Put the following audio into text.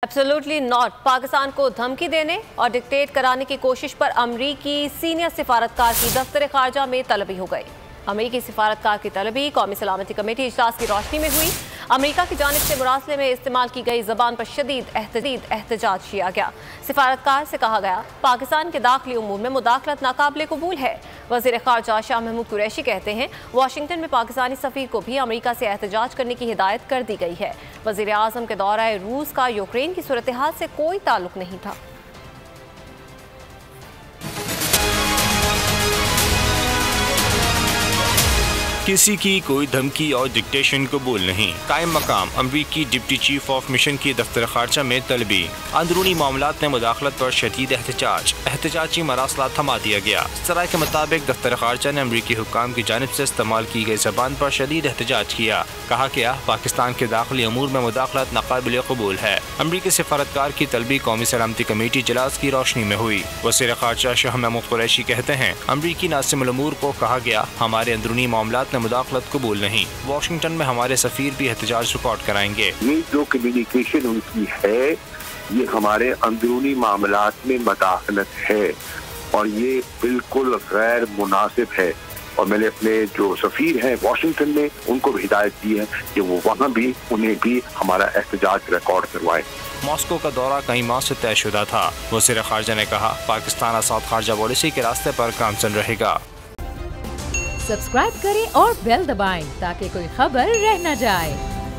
Absolutely not. Pakistan को धमकी देने और डिक्टेट कराने की कोशिश पर अमरीकी सीनियर सिफारतकार की दफ्तर खारजा में तलबी हो गई। अमरीकी सिफारतकार की तलबी कौमी सलामती कमेटी इजलास की रोशनी में हुई। अमरीका की जानिब से मुरासले में इस्तेमाल की गई जबान पर शदीद एहतजाज किया गया। सिफारतकार से कहा गया पाकिस्तान के दाखिली उमूर में मुदाखलत नाकाबिले कबूल है। वज़ीर ख़ारजा शाह महमूद कुरैशी कहते हैं वाशिंगटन में पाकिस्तानी सफ़ीर को भी अमरीका से एहतजाज करने की हिदायत कर दी गई है। वज़ीर आज़म के दौरा रूस का यूक्रेन की सूरत हाल से कोई ताल्लुक नहीं था। किसी की कोई धमकी और डिक्टेशन कबूल नहीं। कायम मकाम अमरीकी डिप्टी चीफ ऑफ मिशन की दफ्तर खारजा में तलबी। अंदरूनी मामलात में मुदाखलत पर शदीद एहतजाजी मरासला थमा दिया गया। सराय के मुताबिक दफ्तर खारजा ने अमरीकी हुक्काम की जानिब से इस्तेमाल की गई जबान पर शदीद एहतजाज किया। कहा गया पाकिस्तान के दाखिली अमूर में मुदाखलत नाकाबिल कबूल है। अमरीकी सिफारतकार की तलबी कौमी सलामती कमेटी इजलास की रोशनी में हुई। वज़ीर ख़ारजा शाह महमूद कुरैशी कहते हैं अमरीकी नासिमुल उमूर को कहा गया हमारे अंदरूनी मामलात मुदाखलत कबूल नहीं। वाशिंगटन में हमारे सफीर भी एहतजाज रिकॉर्ड कराएंगे। ये जो कम्युनिकेशन उनकी है ये हमारे अंदरूनी मामलात में मुदाखलत है और ये बिल्कुल गैर मुनासिब है। और मैंने अपने जो सफीर हैं वाशिंगटन में उनको भी हिदायत दी है कि वो वहाँ भी उन्हें भी हमारा एहतजाज रिकॉर्ड करवाएं। मॉस्को का दौरा कई माह से तयशुदा था। वज़ीर ख़ारजा ने कहा पाकिस्तान आज़ाद ख़ारजा पॉलिसी के रास्ते पर गामजन रहेगा। सब्सक्राइब करें और बेल दबाएं ताकि कोई खबर रह न जाए।